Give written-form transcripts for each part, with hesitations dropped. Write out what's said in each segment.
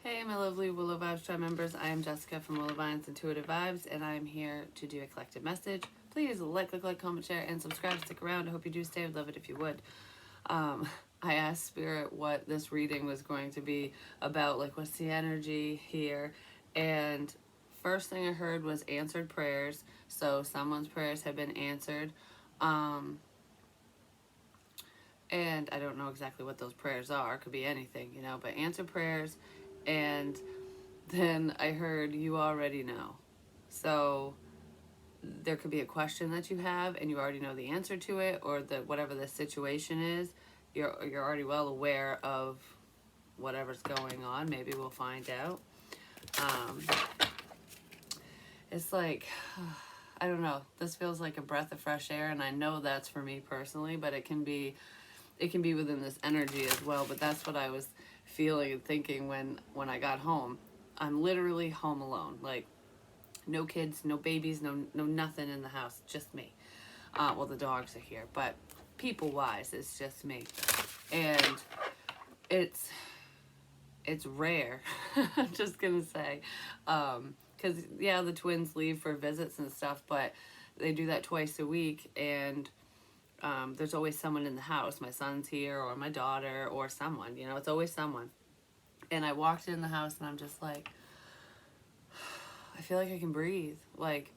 Hey, my lovely Willow Vibes tribe members. I am Jessica from Willow Vines Intuitive Vibes, and I am here to do a collective message. Please like, comment, share, and subscribe. Stick around. I hope you do stay. I'd love it if you would. I asked Spirit what this reading was going to be about, like what's the energy here, and first thing I heard was answered prayers. So someone's prayers have been answered. And I don't know exactly what those prayers are. It could be anything, but answer prayers. And then I heard you already know. So there could be a question that you have and you already know the answer to it, or that whatever the situation is, you're already well aware of whatever's going on. Maybe we'll find out. It's like, I don't know. This feels like a breath of fresh air, and I know that's for me personally, but it can be within this energy as well. But that's what I was feeling and thinking when I got home. I'm literally home alone, like no kids, no babies, no nothing in the house, just me. Well, the dogs are here, but people wise, it's just me, and it's rare. I'm just gonna say, because yeah, the twins leave for visits and stuff, but they do that twice a week, and there's always someone in the house. My son's here, or my daughter, or someone. It's always someone. And I walked in the house, and I'm just like, I feel like I can breathe. Like,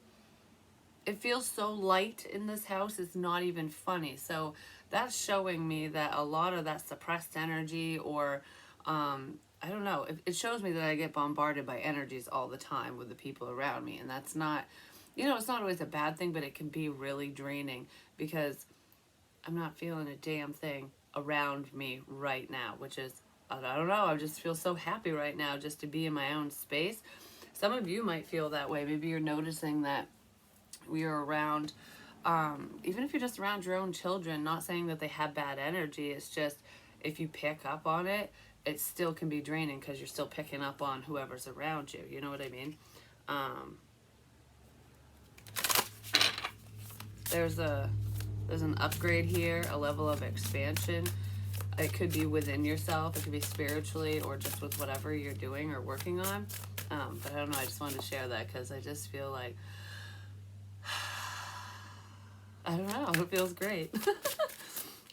it feels so light in this house, it's not even funny. So that's showing me that a lot of that suppressed energy, or I don't know, it shows me that I get bombarded by energies all the time with the people around me. And that's not, it's not always a bad thing, but it can be really draining because I'm not feeling a damn thing around me right now, which is, I don't know, I just feel so happy right now just to be in my own space. Some of you might feel that way. Maybe you're noticing that we are around, even if you're just around your own children, not saying that they have bad energy, it's just if you pick up on it, it still can be draining because you're still picking up on whoever's around you. You know what I mean? There's an upgrade here, a level of expansion. It could be within yourself, it could be spiritually, or just with whatever you're doing or working on. But I don't know, I just wanted to share that because I just feel like, I don't know, it feels great.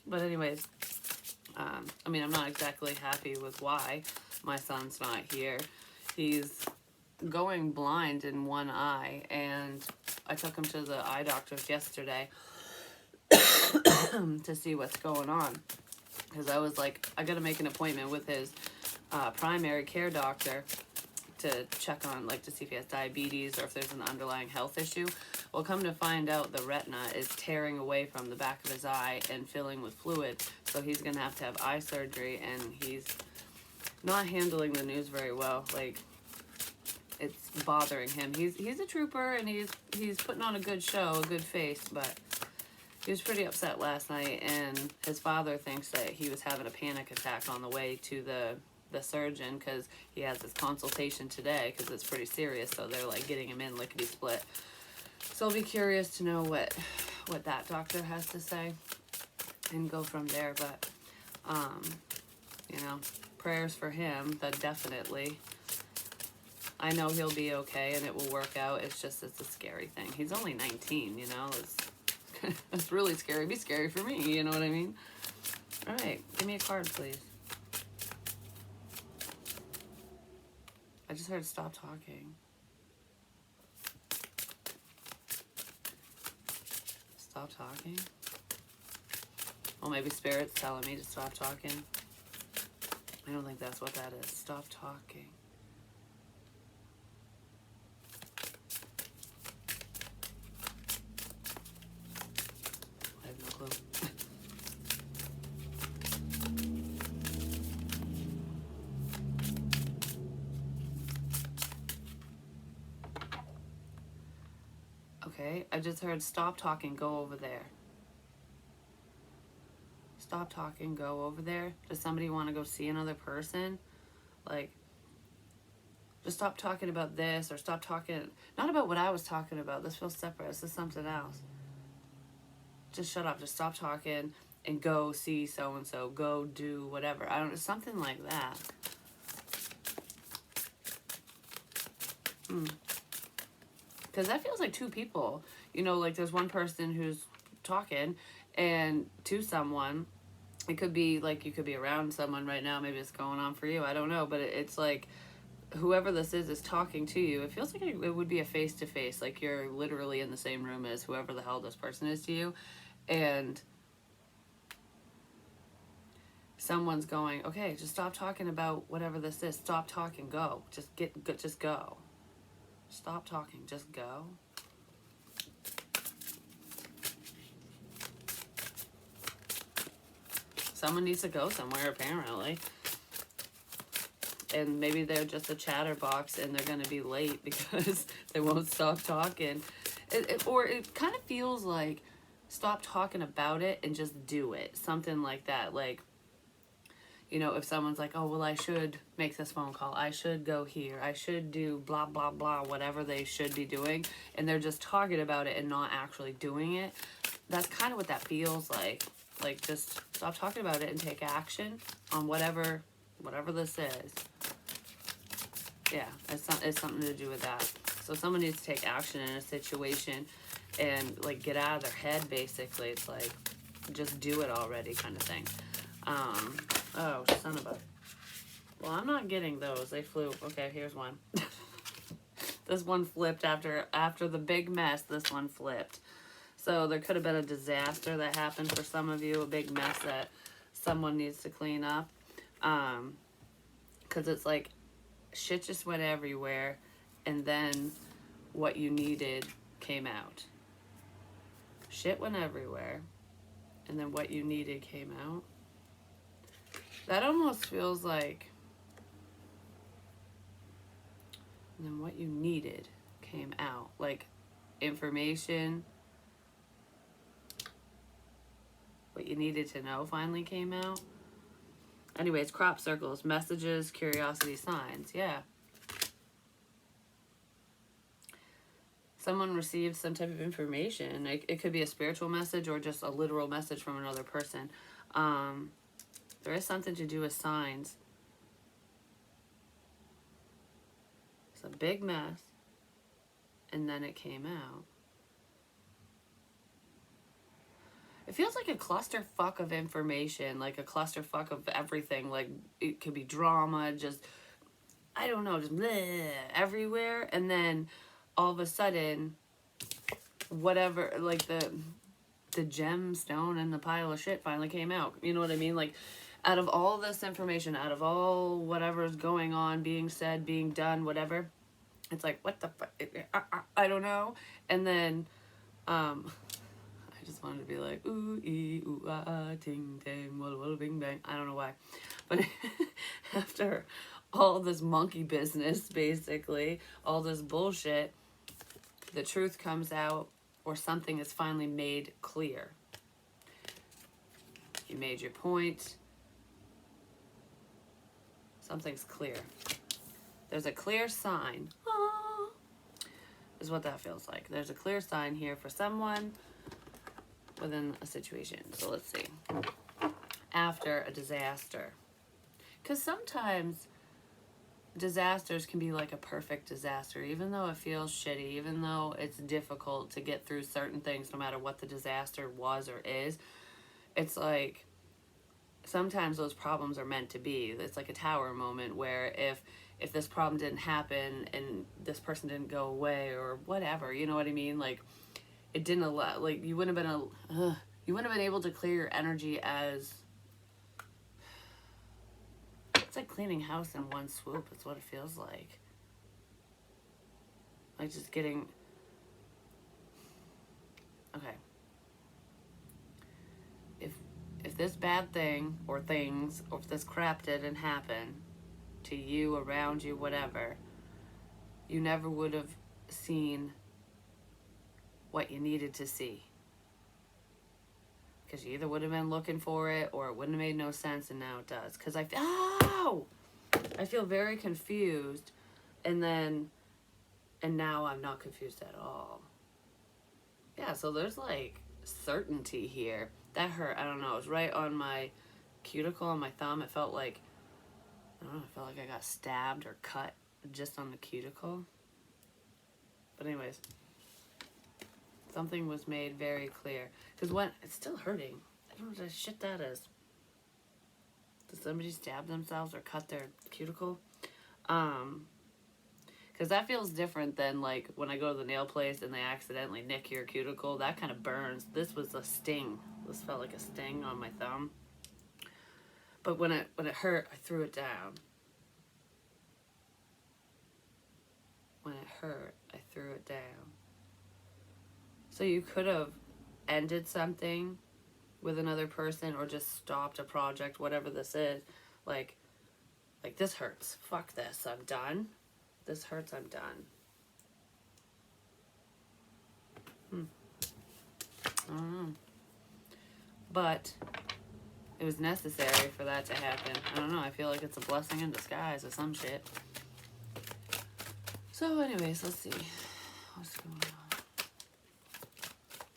But anyways, I'm not exactly happy with why my son's not here. He's going blind in one eye, and I took him to the eye doctors yesterday to see what's going on, because I was like, I gotta make an appointment with his primary care doctor to check on, like, to see if he has diabetes or if there's an underlying health issue. Well, come to find out, the retina is tearing away from the back of his eye and filling with fluid, so he's gonna have to have eye surgery, and he's not handling the news very well. Like, it's bothering him. He's a trooper, and he's putting on a good show, a good face, but he was pretty upset last night, and his father thinks that he was having a panic attack on the way to the surgeon, because he has his consultation today, because it's pretty serious, so they're like getting him in lickety split. So I'll be curious to know what that doctor has to say and go from there. But prayers for him, that definitely. I know he'll be okay and it will work out. It's just, it's a scary thing. He's only 19, it's really scary. It'd be scary for me, you know what I mean? All right, give me a card, please. I just heard stop talking. Stop talking? Well, maybe Spirit's telling me to stop talking. I don't think that's what that is. Stop talking. I have no clue. Okay, I just heard stop talking, go over there. Stop talking, go over there. Does somebody want to go see another person? Like, just stop talking about this, or stop talking, not about what I was talking about. This feels separate. This is something else. Just shut up. Just stop talking and go see so-and-so. Go do whatever. I don't know, something like that. Because that feels like two people. You know, like there's one person who's talking and to someone. It could be like you could be around someone right now. Maybe it's going on for you. I don't know. But it's like whoever this is talking to you. It feels like it would be a face to face. Like you're literally in the same room as whoever the hell this person is to you. And someone's going, okay, just stop talking about whatever this is. Stop talking. Go. Just go. Stop talking. Just go. Someone needs to go somewhere, apparently. And maybe they're just a chatterbox and they're going to be late because they won't stop talking. Or it kind of feels like stop talking about it and just do it. Something like that. Like, you know, if someone's like, oh, well, I should make this phone call. I should go here. I should do blah, blah, blah, whatever they should be doing. And they're just talking about it and not actually doing it. That's kind of what that feels like. Like, just stop talking about it and take action on whatever this is. Yeah, it's something to do with that. So someone needs to take action in a situation and, like, get out of their head, basically. It's like, just do it already kind of thing. Oh, son of a... Well, I'm not getting those. They flew. Okay, here's one. This one flipped after the big mess. This one flipped. So there could have been a disaster that happened for some of you, a big mess that someone needs to clean up. Because it's like shit just went everywhere, and then what you needed came out. Shit went everywhere, and then what you needed came out. That almost feels like, and then what you needed came out. Like information, what you needed to know finally came out. Anyways, crop circles, messages, curiosity, signs. Yeah. Someone received some type of information. It could be a spiritual message or just a literal message from another person. There is something to do with signs. It's a big mess. And then it came out. It feels like a clusterfuck of information, like a clusterfuck of everything. Like, it could be drama, just, I don't know, just bleh, everywhere. And then, all of a sudden, whatever, like, the gemstone in the pile of shit finally came out. You know what I mean? Like, out of all this information, out of all whatever's going on, being said, being done, whatever, it's like, what the fuck? I don't know. And then, I just wanted to be like, ooh, ee, ooh, ah, ting, tang, walla, walla, bing, bang. I don't know why. But after all this monkey business, basically, all this bullshit, the truth comes out, or something is finally made clear. You made your point. Something's clear. There's a clear sign. Ah, is what that feels like. There's a clear sign here for someone within a situation. So let's see. After a disaster. Because sometimes disasters can be like a perfect disaster, even though it feels shitty, even though it's difficult to get through certain things, no matter what the disaster was or is. It's like sometimes those problems are meant to be. It's like a tower moment where if this problem didn't happen and this person didn't go away or whatever, you know what I mean? Like, it didn't allow, like, you wouldn't have been able to clear your energy as, it's like cleaning house in one swoop. It's what it feels like. Like, just getting, okay. If this bad thing or things, or if this crap didn't happen to you, around you, whatever, you never would have seen what you needed to see. Because you either would have been looking for it or it wouldn't have made no sense, and now it does. Because I feel very confused, and now I'm not confused at all. Yeah, so there's like certainty here. That hurt. I don't know. It was right on my cuticle on my thumb. It felt like, I don't know, I felt like I got stabbed or cut just on the cuticle. But anyways, something was made very clear. Because when it's still hurting. I don't know what the shit that is. Did somebody stab themselves or cut their cuticle? Because that feels different than like when I go to the nail place and they accidentally nick your cuticle. That kind of burns. This was a sting. This felt like a sting on my thumb. But when it hurt, I threw it down. When it hurt, I threw it down. So you could have ended something with another person or just stopped a project, whatever this is. Like this hurts. Fuck this. I'm done. This hurts. I'm done. I don't know. But it was necessary for that to happen. I don't know. I feel like it's a blessing in disguise or some shit. So anyways, let's see. What's going on?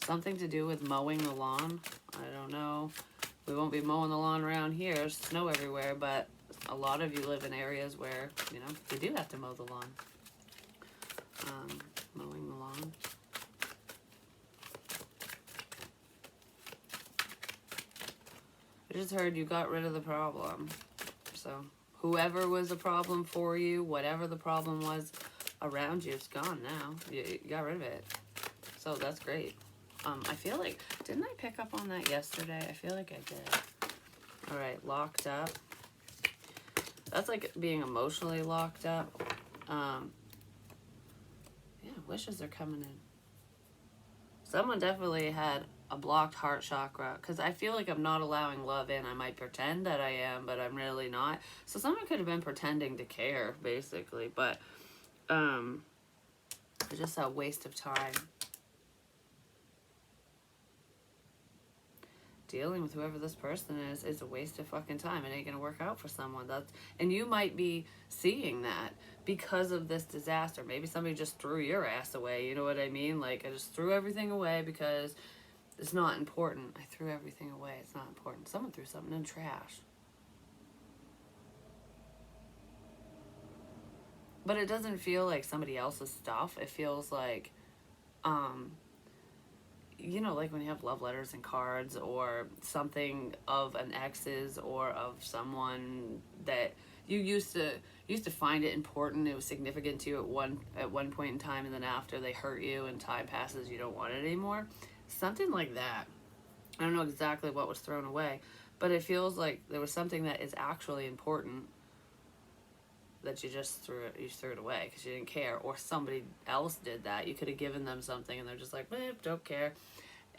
Something to do with mowing the lawn. I don't know. We won't be mowing the lawn around here. There's snow everywhere, but a lot of you live in areas where, you know, you do have to mow the lawn. Mowing the lawn. I just heard you got rid of the problem. So whoever was a problem for you, whatever the problem was around you, it's gone now. You got rid of it. So that's great. I feel like, didn't I pick up on that yesterday? I feel like I did. All right, locked up. That's like being emotionally locked up. Yeah, wishes are coming in. Someone definitely had a blocked heart chakra because I feel like I'm not allowing love in. I might pretend that I am, but I'm really not. So someone could have been pretending to care, basically. But it's just a waste of time. Dealing with whoever this person is a waste of fucking time. It ain't gonna work out for someone. And you might be seeing that because of this disaster. Maybe somebody just threw your ass away. You know what I mean? Like, I just threw everything away because it's not important. I threw everything away. It's not important. Someone threw something in trash. But it doesn't feel like somebody else's stuff. It feels like, you know, like when you have love letters and cards or something of an ex's or of someone that you used to find it important, it was significant to you at one point in time, and then after they hurt you and time passes, you don't want it anymore. Something like that. I don't know exactly what was thrown away, but it feels like there was something that is actually important that you just threw it away because you didn't care, or somebody else did that. You could have given them something and they're just like, don't care.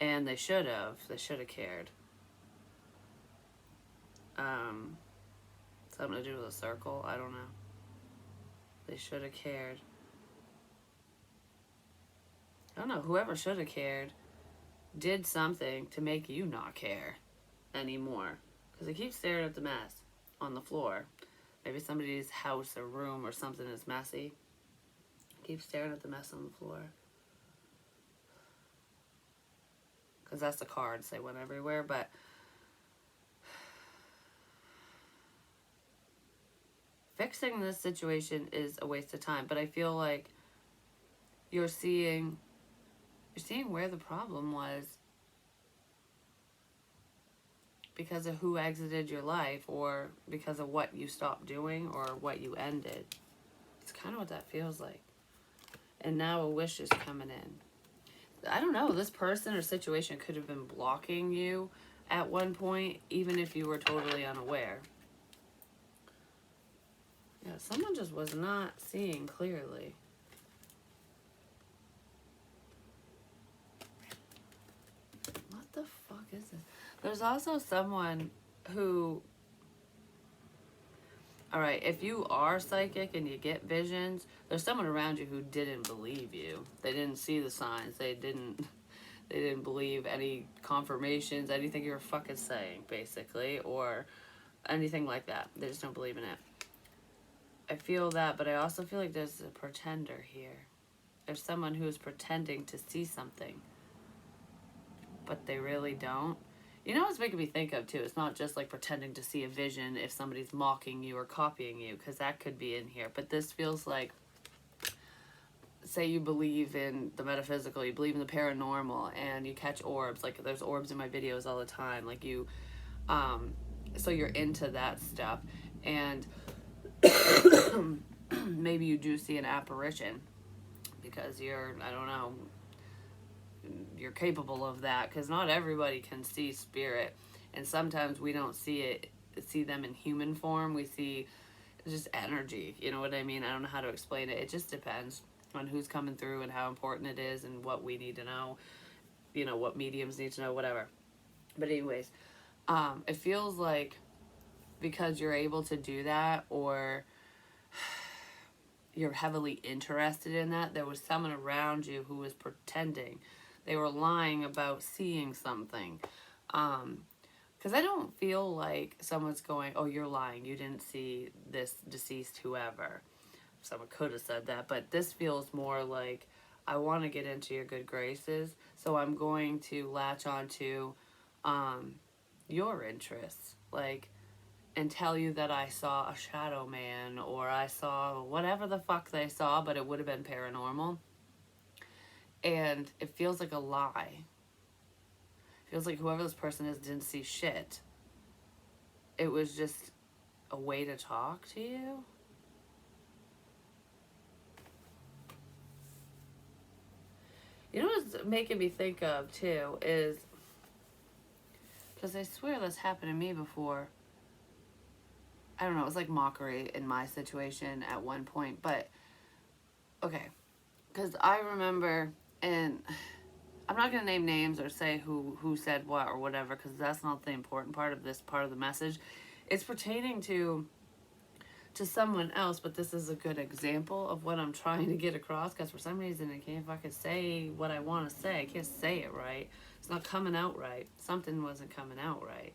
And they should have cared. Something to do with a circle, I don't know. They should have cared. I don't know, whoever should have cared did something to make you not care anymore. Because they keep staring at the mess on the floor. Maybe somebody's house or room or something is messy. Keep staring at the mess on the floor. Because that's the cards, they went everywhere. But fixing this situation is a waste of time. But I feel like you're seeing where the problem was because of who exited your life, or because of what you stopped doing or what you ended. It's kind of what that feels like. And now a wish is coming in. I don't know, this person or situation could have been blocking you at one point, even if you were totally unaware. Yeah, someone just was not seeing clearly. What the fuck is this? There's also someone who... Alright, if you are psychic and you get visions, there's someone around you who didn't believe you. They didn't see the signs. They didn't believe any confirmations, anything you were fucking saying, basically, or anything like that. They just don't believe in it. I feel that, but I also feel like there's a pretender here. There's someone who is pretending to see something, but they really don't. You know what's making me think of, too? It's not just like pretending to see a vision if somebody's mocking you or copying you, because that could be in here. But this feels like say you believe in the metaphysical, you believe in the paranormal, and you catch orbs. Like there's orbs in my videos all the time. Like you, so you're into that stuff, and maybe you do see an apparition because you're, I don't know, you're capable of that, because not everybody can see spirit, and sometimes we don't see them in human form. We see just energy, you know what I mean? I don't know how to explain it. It just depends on who's coming through and how important it is and what we need to know, you know, what mediums need to know, whatever. But anyways, it feels like because you're able to do that, or you're heavily interested in that, there was someone around you who was pretending. They were lying about seeing something. Because I don't feel like someone's going, oh, you're lying, you didn't see this deceased whoever. Someone could have said that, but this feels more like, I want to get into your good graces, so I'm going to latch on to your interests. Like, and tell you that I saw a shadow man, or I saw whatever the fuck they saw, but it would have been paranormal. And it feels like a lie. It feels like whoever this person is didn't see shit. It was just a way to talk to you. You know what's making me think of too is, because I swear this happened to me before. I don't know, it was like mockery in my situation at one point, but okay. Because I remember, and I'm not going to name names or say who said what or whatever, because that's not the important part of this part of the message. It's pertaining to someone else, but this is a good example of what I'm trying to get across, because for some reason I can't fucking say what I want to say. I can't say it right. It's not coming out right. Something wasn't coming out right.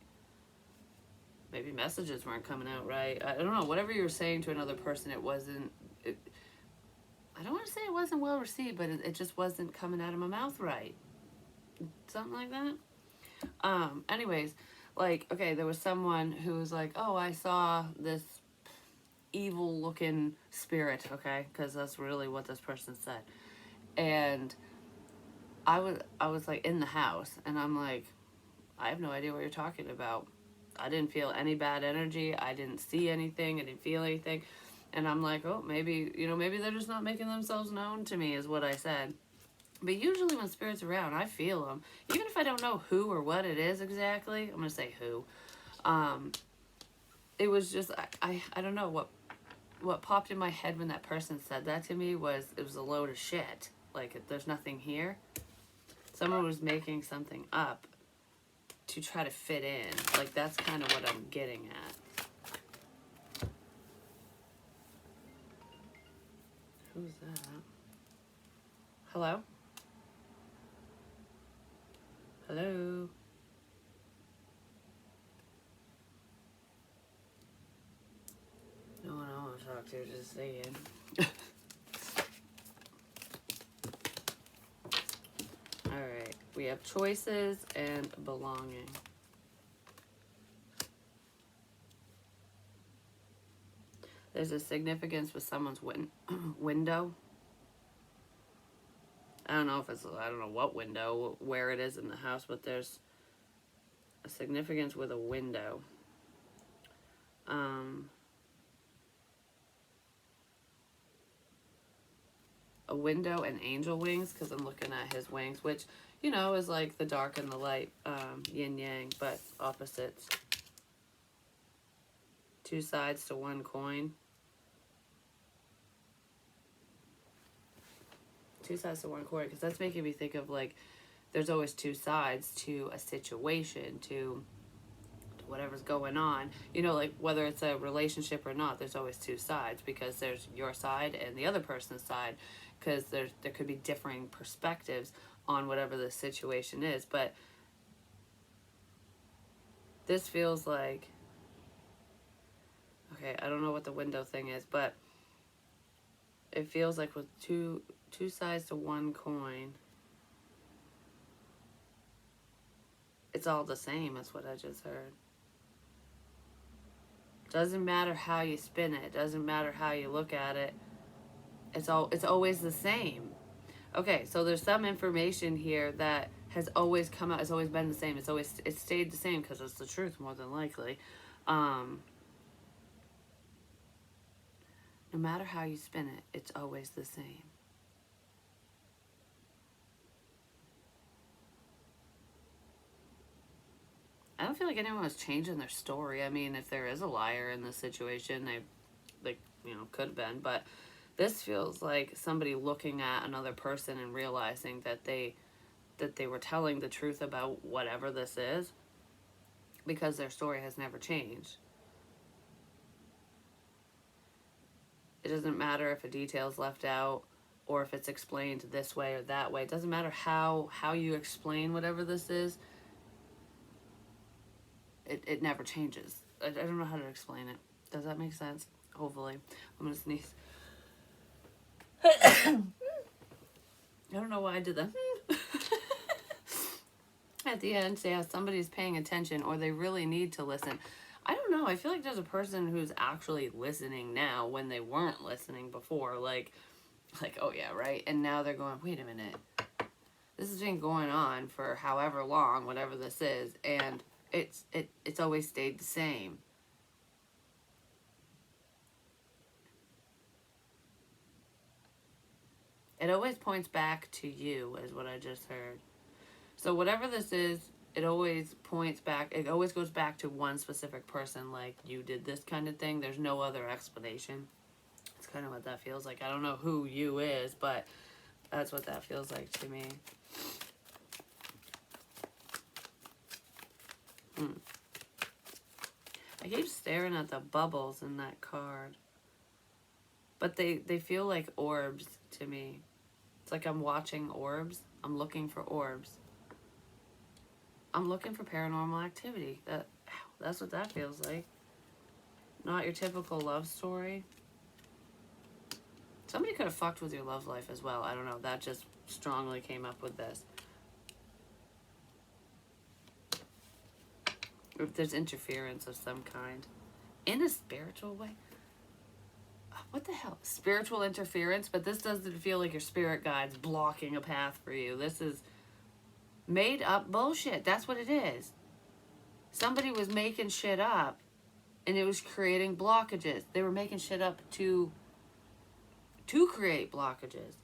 Maybe messages weren't coming out right. I don't know. Whatever you were saying to another person, it wasn't... I don't want to say it wasn't well received, but it just wasn't coming out of my mouth right. Something like that. Anyways, like, okay, there was someone who was like, oh, I saw this evil looking spirit, okay? Because that's really what this person said. And I was like in the house, and I'm like, I have no idea what you're talking about. I didn't feel any bad energy. I didn't see anything. I didn't feel anything. And I'm like, oh, maybe, maybe they're just not making themselves known to me, is what I said. But usually when spirit's around, I feel them. Even if I don't know who or what it is exactly, I'm going to say who. It was just, I don't know, what popped in my head when that person said that to me was, it was a load of shit. Like, there's nothing here. Someone was making something up to try to fit in. Like, that's kind of what I'm getting at. Who's that? Hello? Hello? No one I want to talk to, just saying. Alright, we have choices and belonging. There's a significance with someone's window. I don't know what window, where it is in the house, but there's a significance with a window. A window and angel wings, because I'm looking at his wings, which, is like the dark and the light, yin yang, but opposites. Two sides to one coin. Two sides to one coin, because that's making me think of, like, there's always two sides to a situation, to whatever's going on. Like, whether it's a relationship or not, there's always two sides, because there's your side and the other person's side, because there could be differing perspectives on whatever the situation is. But this feels like, okay, I don't know what the window thing is, but it feels like with two sides to one coin, it's all the same. That's what I just heard. Doesn't matter how you spin it. Doesn't matter how you look at it. It's always the same. Okay, so there's some information here that has always come out. It's always been the same. It's stayed the same because it's the truth more than likely. Um, no matter how you spin it, it's always the same. I don't feel like anyone was changing their story. I mean, if there is a liar in this situation, they could have been, but this feels like somebody looking at another person and realizing that they were telling the truth about whatever this is because their story has never changed. It doesn't matter if a detail is left out or if it's explained this way or that way. It doesn't matter how you explain whatever this is. It never changes. I don't know how to explain it. Does that make sense? Hopefully. I'm going to sneeze. I don't know why I did that. At the end, yeah, somebody's paying attention or they really need to listen. I don't know. I feel like there's a person who's actually listening now when they weren't listening before. Like, oh yeah, right? And now they're going, wait a minute. This has been going on for however long, whatever this is, and it's always stayed the same. It always points back to you, is what I just heard. So whatever this is, it always points back. It always goes back to one specific person, like you did this kind of thing. There's no other explanation. It's kind of what that feels like. I don't know who you is, but that's what that feels like to me. I keep staring at the bubbles in that card. But they feel like orbs to me. It's like I'm watching orbs. I'm looking for orbs. I'm looking for paranormal activity. That's what that feels like. Not your typical love story. Somebody could have fucked with your love life as well. I don't know. That just strongly came up with this. If there's interference of some kind. In a spiritual way. What the hell? Spiritual interference? But this doesn't feel like your spirit guide's blocking a path for you. This is made up bullshit. That's what it is. Somebody was making shit up and it was creating blockages. They were making shit up to create blockages.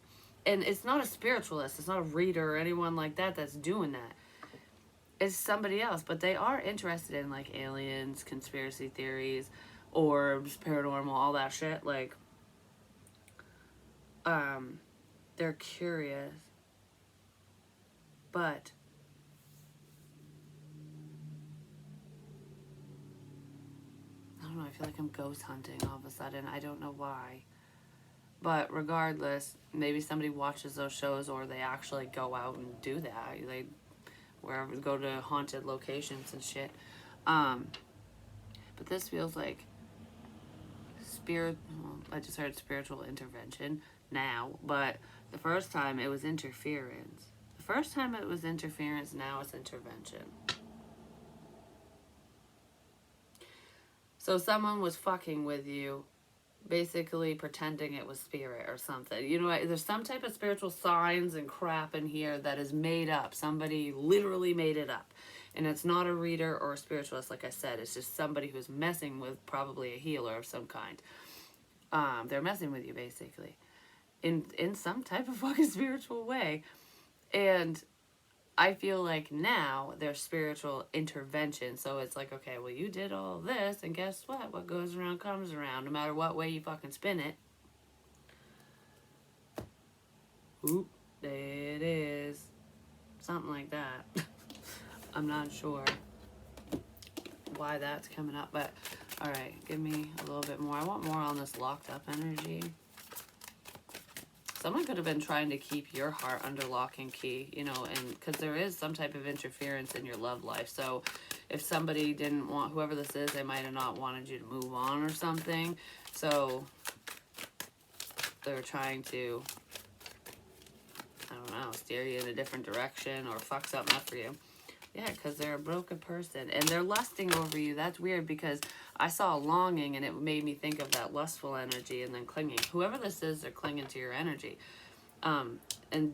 And it's not a spiritualist, it's not a reader or anyone like that that's doing that. It's somebody else, but they are interested in like aliens, conspiracy theories, orbs, paranormal, all that shit. Like, they're curious, but I don't know, I feel like I'm ghost hunting all of a sudden. I don't know why. But regardless, maybe somebody watches those shows or they actually go out and do that. They go to haunted locations and shit. But this feels like I just heard spiritual intervention now, but the first time it was interference. The first time it was interference, now it's intervention. So someone was fucking with you, basically pretending it was spirit or something. You know, there's some type of spiritual signs and crap in here that is made up. Somebody literally made it up. And it's not a reader or a spiritualist, like I said. It's just somebody who's messing with probably a healer of some kind. They're messing with you, basically. In some type of fucking spiritual way. And I feel like now there's spiritual intervention. So it's like, okay, well, you did all this, and guess what? What goes around comes around, no matter what way you fucking spin it. Oop, there it is. Something like that. I'm not sure why that's coming up, but alright, give me a little bit more. I want more on this locked up energy. Someone could have been trying to keep your heart under lock and key, you know, and because there is some type of interference in your love life. So if somebody didn't want, whoever this is, they might have not wanted you to move on or something. So they were trying to, I don't know, steer you in a different direction or fuck something up for you. Yeah, because they're a broken person and they're lusting over you. That's weird because I saw longing, and it made me think of that lustful energy and then clinging. Whoever this is, they're clinging to your energy. And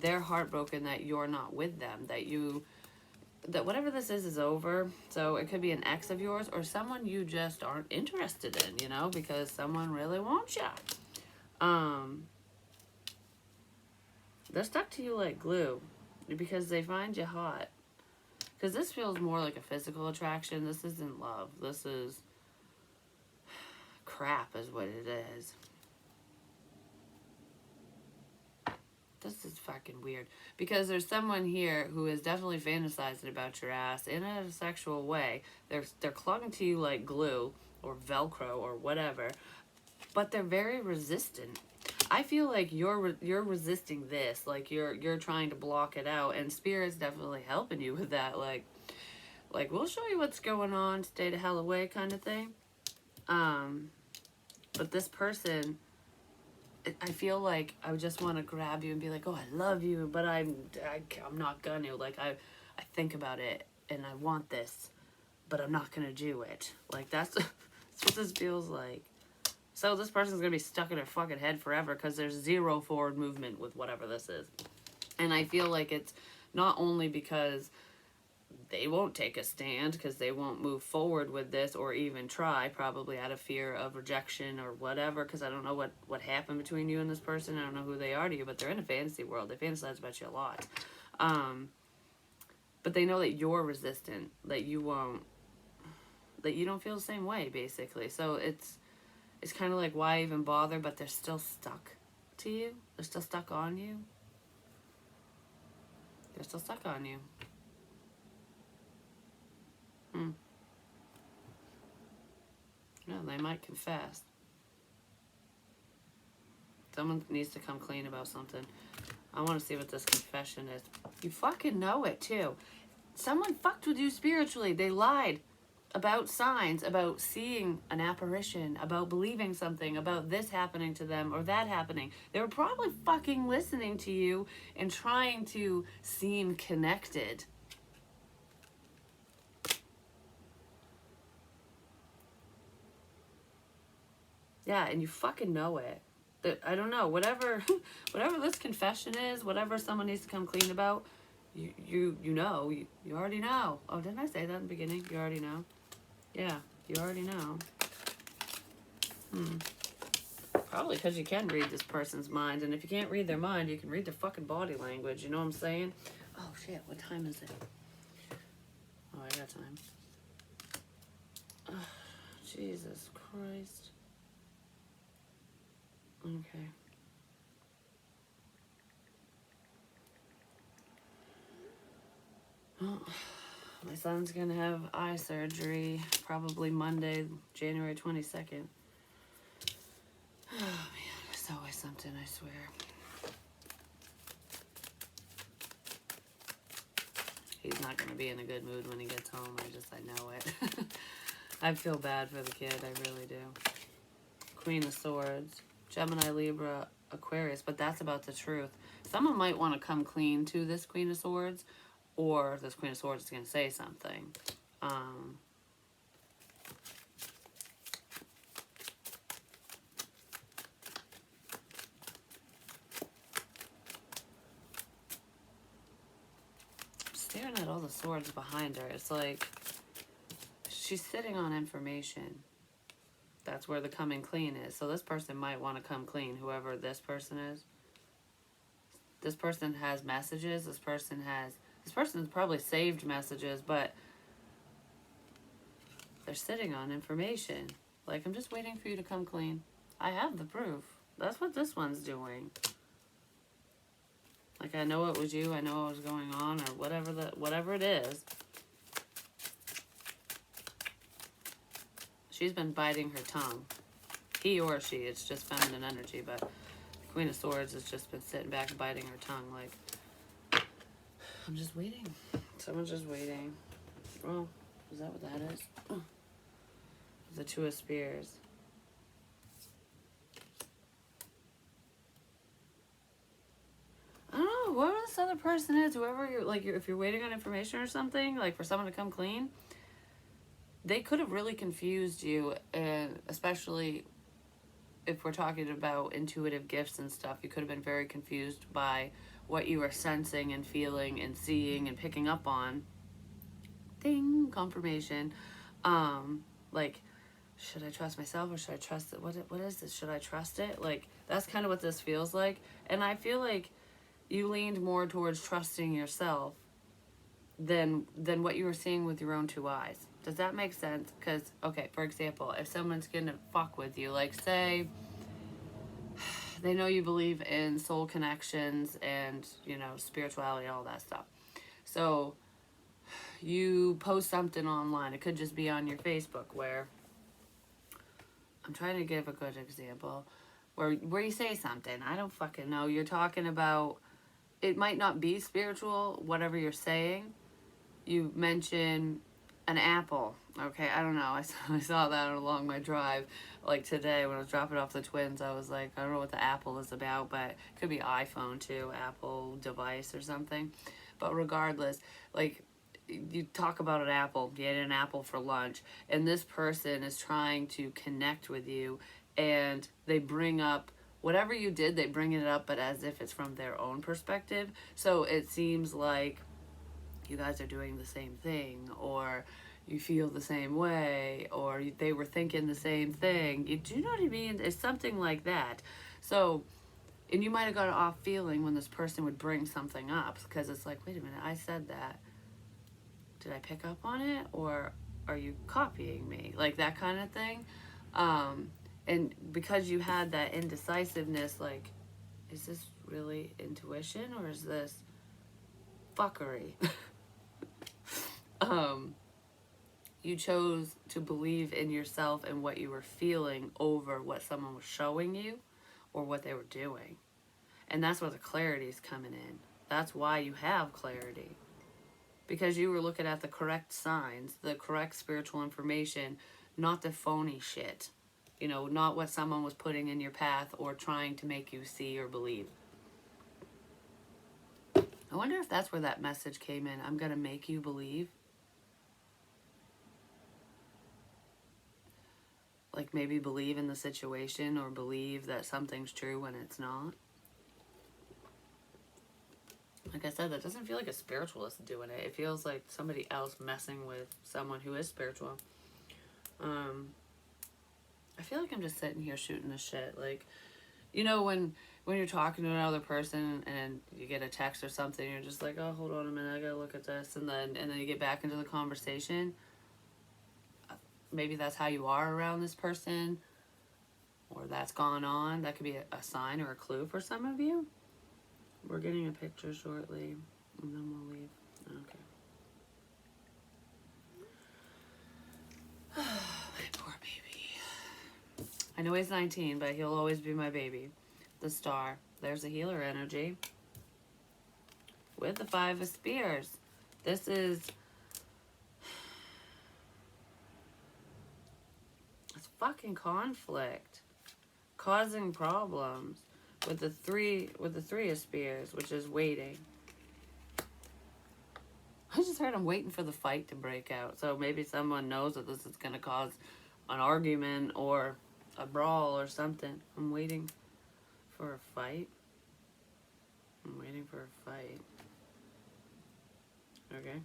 they're heartbroken that you're not with them, that whatever this is over. So it could be an ex of yours or someone you just aren't interested in, you know, because someone really wants you. They're stuck to you like glue because they find you hot. Because this feels more like a physical attraction. This isn't love. This is crap is what it is. This is fucking weird. Because there's someone here who is definitely fantasizing about your ass in a sexual way. They're clung to you like glue or Velcro or whatever. But they're very resistant. I feel like you're resisting this. Like you're trying to block it out. And Spirit's definitely helping you with that. Like we'll show you what's going on. Stay the hell away kind of thing. But this person, I feel like I would just want to grab you and be like, oh, I love you, but I'm not gonna. Like, I think about it, and I want this, but I'm not gonna do it. Like, that's what this feels like. So this person's gonna be stuck in their fucking head forever because there's zero forward movement with whatever this is. And I feel like it's not only because they won't take a stand because they won't move forward with this or even try, probably out of fear of rejection or whatever, because I don't know what happened between you and this person. I don't know who they are to you, but they're in a fantasy world. They fantasize about you a lot. But they know that you're resistant, that you don't feel the same way, basically. So it's kind of like, why even bother? But they're still stuck to you. They're still stuck on you. They're still stuck on you. Yeah, they might confess. Someone needs to come clean about something. I want to see what this confession is. You fucking know it, too. Someone fucked with you spiritually. They lied about signs, about seeing an apparition, about believing something, about this happening to them or that happening. They were probably fucking listening to you and trying to seem connected. Yeah, and you fucking know it. I don't know, whatever this confession is, whatever someone needs to come clean about, you know, you already know. Oh, didn't I say that in the beginning? You already know. Yeah, you already know. Probably because you can read this person's mind, and if you can't read their mind, you can read their fucking body language. You know what I'm saying? Oh shit, what time is it? Oh, I got time. Oh, Jesus Christ. Okay. Well, my son's gonna have eye surgery probably Monday, January 22nd. Oh man, there's always something, I swear. He's not gonna be in a good mood when he gets home. I know it. I feel bad for the kid, I really do. Queen of Swords, Gemini, Libra, Aquarius, but that's about the truth. Someone might want to come clean to this Queen of Swords, or this Queen of Swords is going to say something. Staring at all the swords behind her. It's like she's sitting on information. That's where the coming clean is. So this person might want to come clean, whoever this person is. This person has messages. This person's probably saved messages, but they're sitting on information. Like, I'm just waiting for you to come clean. I have the proof. That's what this one's doing. Like, I know it was you. I know what was going on, or whatever it is. She's been biting her tongue. He or she. It's just feminine energy, but the Queen of Swords has just been sitting back and biting her tongue. Like, I'm just waiting. Someone's just waiting. Well, is that what that is? Oh. The Two of Spears. I don't know, whoever this other person is, whoever you're, like, if you're waiting on information or something, like for someone to come clean, they could have really confused you, and especially if we're talking about intuitive gifts and stuff, you could have been very confused by what you were sensing and feeling and seeing and picking up on. Ding, confirmation. Like, should I trust myself or should I trust it? What is this? Should I trust it? Like, that's kind of what this feels like. And I feel like you leaned more towards trusting yourself than what you were seeing with your own two eyes. Does that make sense? Because, okay, for example, if someone's gonna fuck with you, like, say they know you believe in soul connections and, you know, spirituality, all that stuff. So you post something online. It could just be on your Facebook where, I'm trying to give a good example, where you say something. I don't fucking know. You're talking about, it might not be spiritual, whatever you're saying. You mention an apple. Okay, I don't know. I saw that along my drive. Like today when I was dropping off the twins, I was like, I don't know what the apple is about, but it could be iPhone too, Apple device or something. But regardless, like, you talk about an apple, you ate an apple for lunch, and this person is trying to connect with you, and they bring up whatever you did, they bring it up, but as if it's from their own perspective. So it seems like you guys are doing the same thing, or you feel the same way, or they were thinking the same thing. Do you know what I mean? It's something like that. So, and you might have got an off feeling when this person would bring something up, because it's like, wait a minute, I said that. Did I pick up on it, or are you copying me? Like that kind of thing. And because you had that indecisiveness, like, is this really intuition or is this fuckery? um, you chose to believe in yourself and what you were feeling over what someone was showing you or what they were doing. And that's where the clarity is coming in. That's why you have clarity. Because you were looking at the correct signs, the correct spiritual information, not the phony shit. You know, not what someone was putting in your path or trying to make you see or believe. I wonder if that's where that message came in. I'm going to make you believe. Like maybe believe in the situation or believe that something's true when it's not. Like I said, that doesn't feel like a spiritualist doing it. It feels like somebody else messing with someone who is spiritual. I feel like I'm just sitting here shooting the shit. Like, you know, when you're talking to another person and you get a text or something, you're just like, oh, hold on a minute, I gotta look at this, and then you get back into the conversation. Maybe that's how you are around this person, or that's gone on. That could be a sign or a clue for some of you. We're getting a picture shortly, and then we'll leave. Okay. My poor baby. I know he's 19, but he'll always be my baby. The star. There's a healer energy. With the 5 of Spears. This is... it's fucking conflict. Causing problems. With the 3 of Spears, which is waiting. I just heard I'm waiting for the fight to break out. So maybe someone knows that this is going to cause an argument or a brawl or something. I'm waiting for a fight. I'm waiting for a fight. Okay.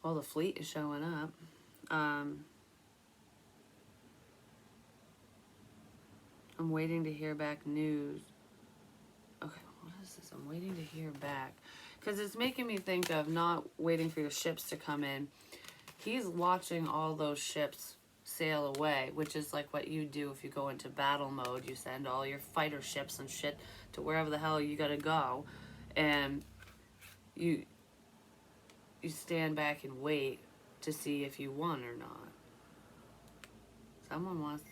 Well, the fleet is showing up. I'm waiting to hear back news. Okay, what is this? I'm waiting to hear back. Because it's making me think of not waiting for your ships to come in. He's watching all those ships sail away, which is like what you do if you go into battle mode. You send all your fighter ships and shit to wherever the hell you gotta go. And you stand back and wait to see if you won or not. Someone wants...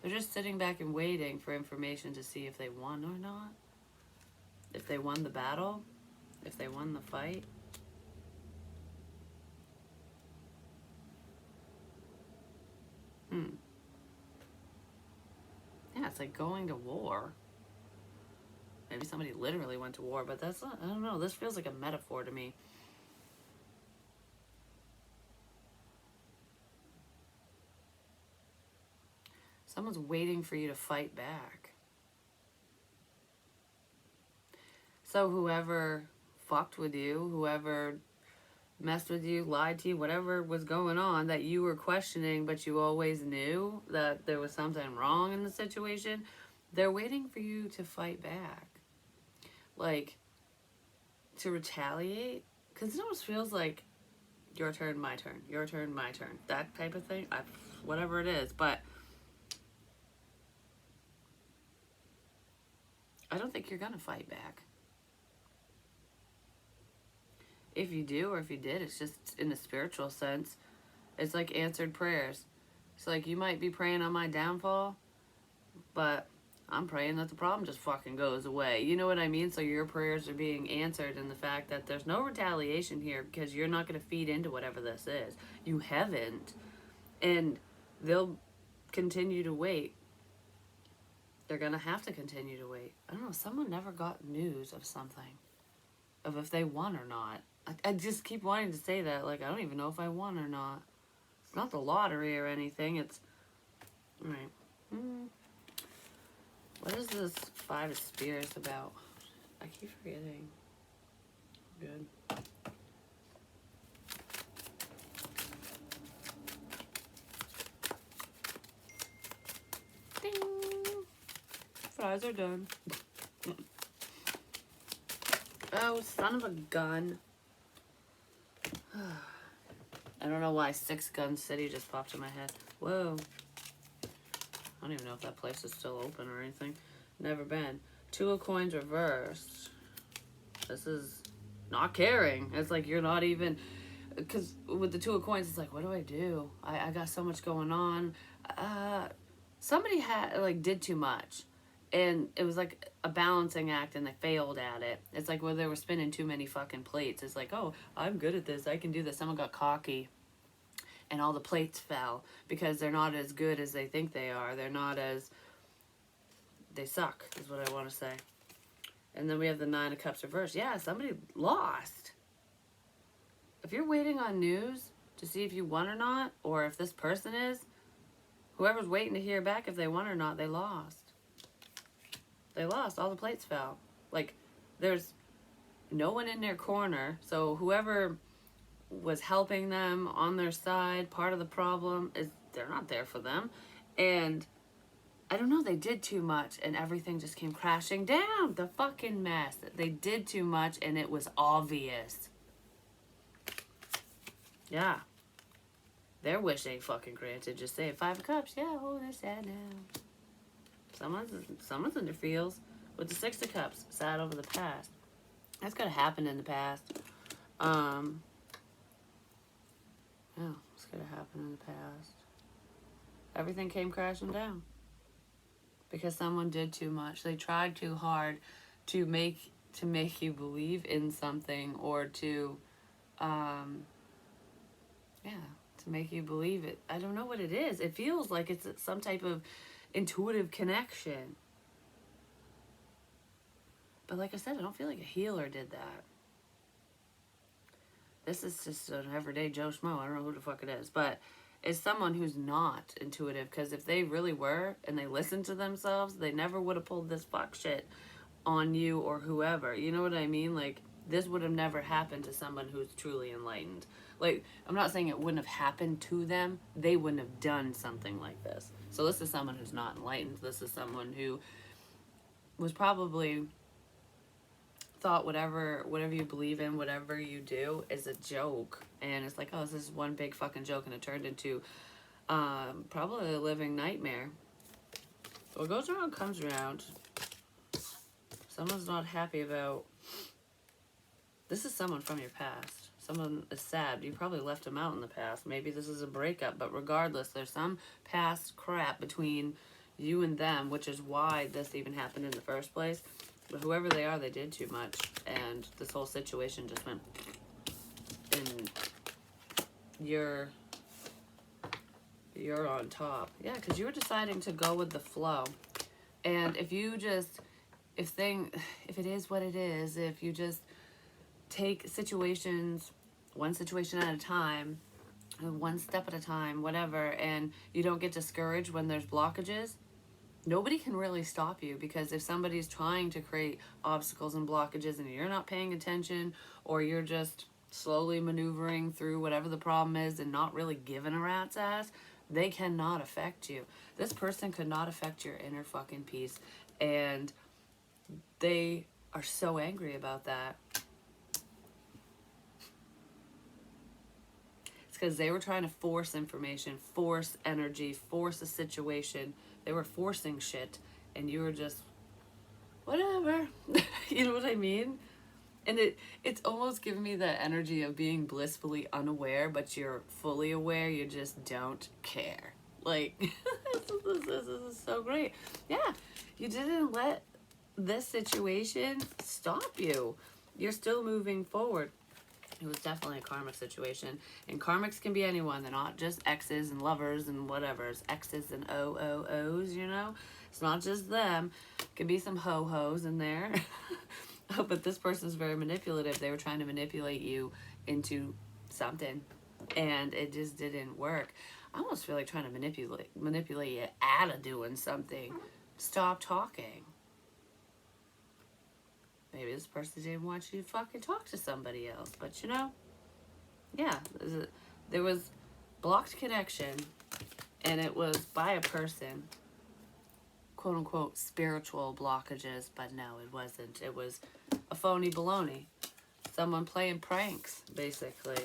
They're just sitting back and waiting for information to see if they won or not. If they won the battle. If they won the fight. Yeah, it's like going to war. Maybe somebody literally went to war, but that's not, I don't know. This feels like a metaphor to me. Someone's waiting for you to fight back. So whoever fucked with you, whoever messed with you, lied to you, whatever was going on that you were questioning, but you always knew that there was something wrong in the situation, they're waiting for you to fight back. Like, to retaliate. Because it almost feels like your turn, my turn, your turn, my turn. That type of thing. Whatever it is. But I don't think you're going to fight back. If you do, or if you did, it's just in a spiritual sense. It's like answered prayers. It's like you might be praying on my downfall, but I'm praying that the problem just fucking goes away. You know what I mean? So your prayers are being answered in the fact that there's no retaliation here because you're not going to feed into whatever this is. You haven't. And they'll continue to wait. They're going to have to continue to wait. I don't know. Someone never got news of something. Of if they won or not. I just keep wanting to say that. Like, I don't even know if I won or not. It's not the lottery or anything. It's... Alright. What is this Five of Spears about? I keep forgetting. Good. Ding! Fries are done. Oh, son of a gun. I don't know why Six Gun City just popped in my head. Whoa. I don't even know if that place is still open or anything. Never been. Two of Coins reversed. This is not caring. It's like you're not even... Because with the Two of Coins, it's like, what do I do? I got so much going on. Somebody did too much. And it was like a balancing act and they failed at it. It's like, well, they were spinning too many fucking plates. It's like, oh, I'm good at this. I can do this. Someone got cocky and all the plates fell because they're not as good as they think they are. They're not as... They suck, is what I want to say. And then we have the Nine of Cups reversed. Yeah, somebody lost. If you're waiting on news to see if you won or not, or if this person is, whoever's waiting to hear back if they won or not, they lost. They lost. All the plates fell. Like, there's no one in their corner. So whoever was helping them on their side, part of the problem is they're not there for them. And I don't know, they did too much and everything just came crashing down. The fucking mess. They did too much and it was obvious. Yeah. Their wish ain't fucking granted. Just say Five of Cups. Yeah, oh, they're sad now. Someone's in their feels. With the Six of Cups, sad over the past. That's gonna happen in the past. Yeah, it's gonna happen in the past. Everything came crashing down. Because someone did too much. They tried too hard to make you believe in something or to make you believe it. I don't know what it is. It feels like it's some type of intuitive connection. But like I said, I don't feel like a healer did that. This is just an everyday Joe Schmo. I don't know who the fuck it is. But it's someone who's not intuitive. Because if they really were and they listened to themselves, they never would have pulled this fuck shit on you or whoever. You know what I mean? Like, this would have never happened to someone who's truly enlightened. Like, I'm not saying it wouldn't have happened to them. They wouldn't have done something like this. So this is someone who's not enlightened. This is someone who was probably thought whatever you believe in, whatever you do is a joke. And it's like, oh, this is one big fucking joke. And it turned into probably a living nightmare. What goes around comes around. Someone's not happy about... This is someone from your past. Someone is sad. You probably left them out in the past. Maybe this is a breakup. But regardless, there's some past crap between you and them, which is why this even happened in the first place. But whoever they are, they did too much. And this whole situation just went... And you're on top. Yeah, because you were deciding to go with the flow. And if you just, if it is what it is, if you just take situations one situation at a time, one step at a time, whatever, and you don't get discouraged when there's blockages, nobody can really stop you, because if somebody's trying to create obstacles and blockages and you're not paying attention, or you're just slowly maneuvering through whatever the problem is and not really giving a rat's ass, they cannot affect you. This person could not affect your inner fucking peace. And they are so angry about that. It's because they were trying to force information, force energy, force a situation. They were forcing shit, and you were just, whatever. You know what I mean? And it's almost giving me the energy of being blissfully unaware, but you're fully aware, you just don't care. Like, this is so great. Yeah, you didn't let this situation stop you. You're still moving forward. It was definitely a karmic situation. And karmics can be anyone. They're not just exes and lovers and whatever. It's exes and OOOs, you know? It's not just them. It could be some ho-hos in there. But this person's very manipulative. They were trying to manipulate you into something. And it just didn't work. I almost feel like trying to manipulate you out of doing something. Stop talking. Maybe this person didn't want you to fucking talk to somebody else. But you know, yeah, there was blocked connection, and it was by a person, quote unquote, spiritual blockages. But no, it wasn't. It was a phony baloney. Someone playing pranks, basically.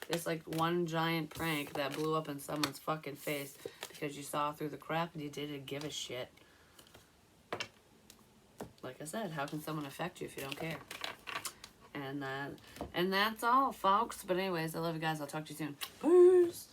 It's like one giant prank that blew up in someone's fucking face because you saw through the crap and you didn't give a shit. Like I said, how can someone affect you if you don't care? And that's all, folks. But anyways, I love you guys. I'll talk to you soon. Peace.